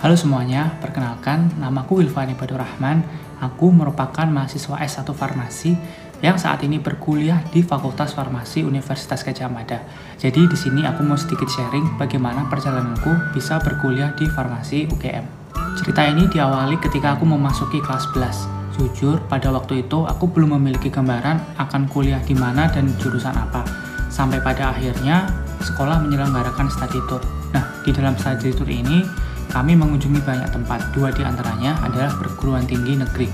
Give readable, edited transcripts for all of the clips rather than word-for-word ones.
Halo semuanya, perkenalkan, namaku Wilfan Ibadur Rahman. Aku merupakan mahasiswa S1 Farmasi yang saat ini berkuliah di Fakultas Farmasi Universitas Gadjah Mada. Jadi di sini aku mau sedikit sharing bagaimana perjalananku bisa berkuliah di Farmasi UGM. Cerita ini diawali ketika aku memasuki kelas 11. Jujur, pada waktu itu aku belum memiliki gambaran akan kuliah di mana dan jurusan apa. Sampai pada akhirnya sekolah menyelenggarakan study tour. Nah, di dalam study tour ini kami mengunjungi banyak tempat, dua di antaranya adalah perguruan tinggi negeri.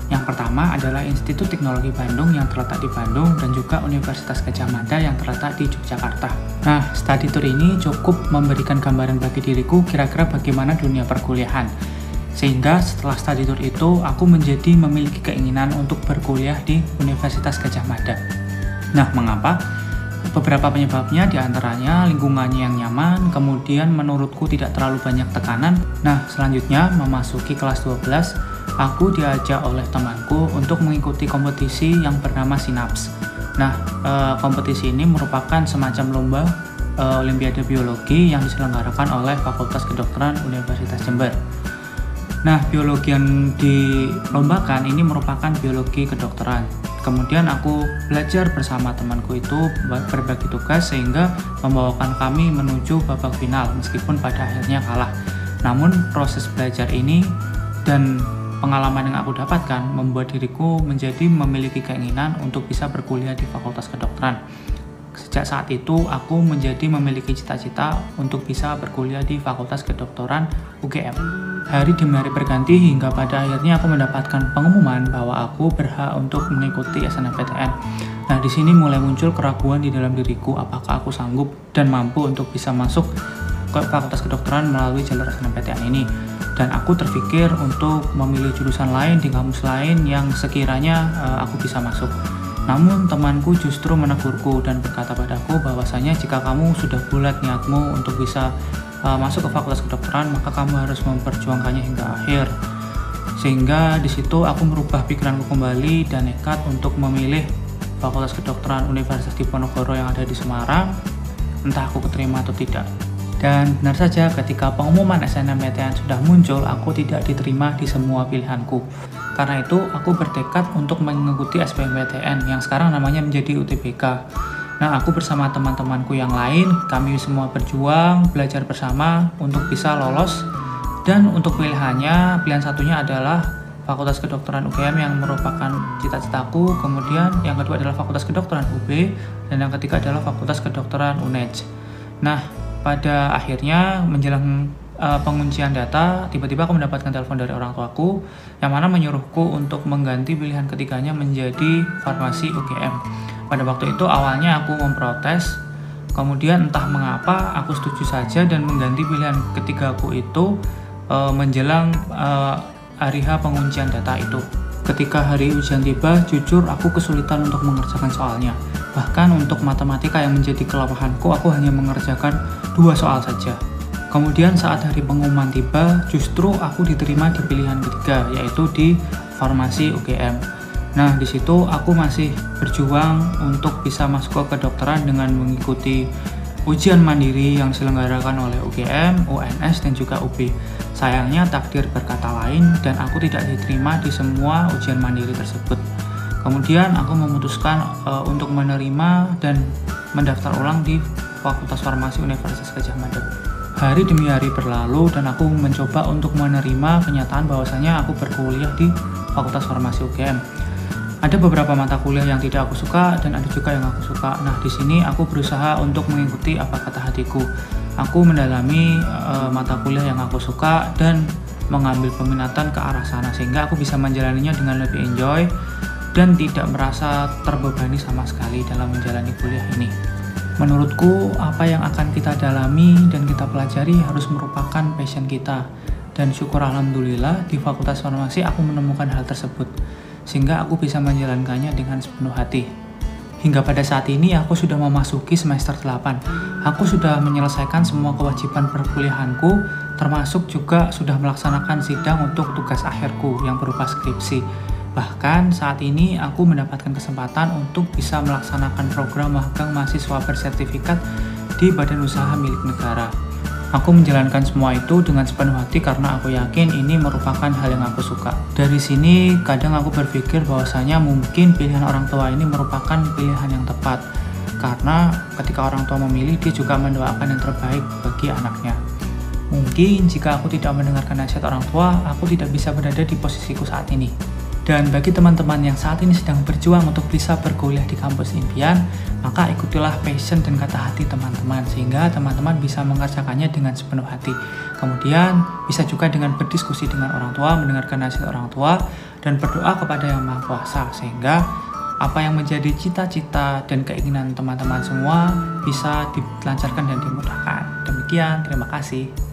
Yang pertama adalah Institut Teknologi Bandung yang terletak di Bandung dan juga Universitas Gadjah Mada yang terletak di Yogyakarta. Nah, study tour ini cukup memberikan gambaran bagi diriku kira-kira bagaimana dunia perkuliahan. Sehingga setelah study tour itu, aku menjadi memiliki keinginan untuk berkuliah di Universitas Gadjah Mada. Nah, mengapa? Beberapa penyebabnya diantaranya lingkungannya yang nyaman, kemudian menurutku tidak terlalu banyak tekanan. Nah, selanjutnya memasuki kelas 12, aku diajak oleh temanku untuk mengikuti kompetisi yang bernama SINAPS. Nah, kompetisi ini merupakan semacam lomba Olimpiade Biologi yang diselenggarakan oleh Fakultas Kedokteran Universitas Jember. Nah, biologi yang dilombakan ini merupakan biologi kedokteran. Kemudian aku belajar bersama temanku itu berbagi tugas sehingga membawakan kami menuju babak final meskipun pada akhirnya kalah. Namun proses belajar ini dan pengalaman yang aku dapatkan membuat diriku menjadi memiliki keinginan untuk bisa berkuliah di Fakultas Kedokteran. Sejak saat itu aku menjadi memiliki cita-cita untuk bisa berkuliah di Fakultas Kedokteran UGM. Hari demi hari berganti hingga pada akhirnya aku mendapatkan pengumuman bahwa aku berhak untuk mengikuti SNMPTN. Nah, di sini mulai muncul keraguan di dalam diriku apakah aku sanggup dan mampu untuk bisa masuk ke Fakultas Kedokteran melalui jalur SNMPTN ini. Dan aku terpikir untuk memilih jurusan lain di kampus lain yang sekiranya aku bisa masuk. Namun temanku justru menegurku dan berkata padaku bahwasanya jika kamu sudah bulat niatmu untuk bisa masuk ke Fakultas Kedokteran, maka kamu harus memperjuangkannya hingga akhir. Sehingga di situ aku merubah pikiranku kembali dan nekat untuk memilih Fakultas Kedokteran Universitas Diponegoro yang ada di Semarang, entah aku keterima atau tidak. Dan benar saja ketika pengumuman SNMPTN sudah muncul, aku tidak diterima di semua pilihanku. Karena itu aku bertekad untuk mengikuti SBMPTN yang sekarang namanya menjadi UTBK. Nah, aku bersama teman-temanku yang lain, kami semua berjuang, belajar bersama untuk bisa lolos. Dan untuk pilihan satunya adalah Fakultas Kedokteran UGM yang merupakan cita-citaku. Kemudian yang kedua adalah Fakultas Kedokteran UB, dan yang ketiga adalah Fakultas Kedokteran UNEJ. Nah, pada akhirnya menjelang penguncian data, tiba-tiba aku mendapatkan telepon dari orang tuaku yang mana menyuruhku untuk mengganti pilihan ketiganya menjadi Farmasi UGM. Pada waktu itu awalnya aku memprotes, kemudian entah mengapa aku setuju saja dan mengganti pilihan ketigaku itu menjelang hari H penguncian data itu. Ketika hari ujian tiba, jujur aku kesulitan untuk mengerjakan soalnya. Bahkan untuk matematika yang menjadi kelemahanku, aku hanya mengerjakan 2 soal saja. Kemudian saat hari pengumuman tiba, justru aku diterima di pilihan ketiga, yaitu di Farmasi UGM. Nah, di situ aku masih berjuang untuk bisa masuk ke kedokteran dengan mengikuti ujian mandiri yang diselenggarakan oleh UGM, UNS, dan juga UB. Sayangnya takdir berkata lain dan aku tidak diterima di semua ujian mandiri tersebut. Kemudian aku memutuskan untuk menerima dan mendaftar ulang di Fakultas Farmasi Universitas Gadjah Mada. Hari demi hari berlalu dan aku mencoba untuk menerima kenyataan bahwasanya aku berkuliah di Fakultas Farmasi UGM. Ada beberapa mata kuliah yang tidak aku suka dan ada juga yang aku suka. Nah, di sini aku berusaha untuk mengikuti apa kata hatiku. Aku mendalami mata kuliah yang aku suka dan mengambil peminatan ke arah sana sehingga aku bisa menjalaninya dengan lebih enjoy dan tidak merasa terbebani sama sekali dalam menjalani kuliah ini. Menurutku, apa yang akan kita dalami dan kita pelajari harus merupakan passion kita. Dan syukur alhamdulillah di Fakultas Farmasi aku menemukan hal tersebut, sehingga aku bisa menjalankannya dengan sepenuh hati. Hingga pada saat ini aku sudah memasuki semester 8. Aku sudah menyelesaikan semua kewajiban perkuliahanku, termasuk juga sudah melaksanakan sidang untuk tugas akhirku yang berupa skripsi. Bahkan saat ini aku mendapatkan kesempatan untuk bisa melaksanakan program magang mahasiswa bersertifikat di badan usaha milik negara. Aku menjalankan semua itu dengan sepenuh hati karena aku yakin ini merupakan hal yang aku suka. Dari sini, kadang aku berpikir bahwasanya mungkin pilihan orang tua ini merupakan pilihan yang tepat. Karena ketika orang tua memilih, dia juga mendoakan yang terbaik bagi anaknya. Mungkin jika aku tidak mendengarkan nasihat orang tua, aku tidak bisa berada di posisiku saat ini. Dan bagi teman-teman yang saat ini sedang berjuang untuk bisa berkuliah di kampus impian, maka ikutilah passion dan kata hati teman-teman, sehingga teman-teman bisa mengerjakannya dengan sepenuh hati. Kemudian bisa juga dengan berdiskusi dengan orang tua, mendengarkan nasihat orang tua, dan berdoa kepada Yang Maha Kuasa, sehingga apa yang menjadi cita-cita dan keinginan teman-teman semua bisa dilancarkan dan dimudahkan. Demikian, terima kasih.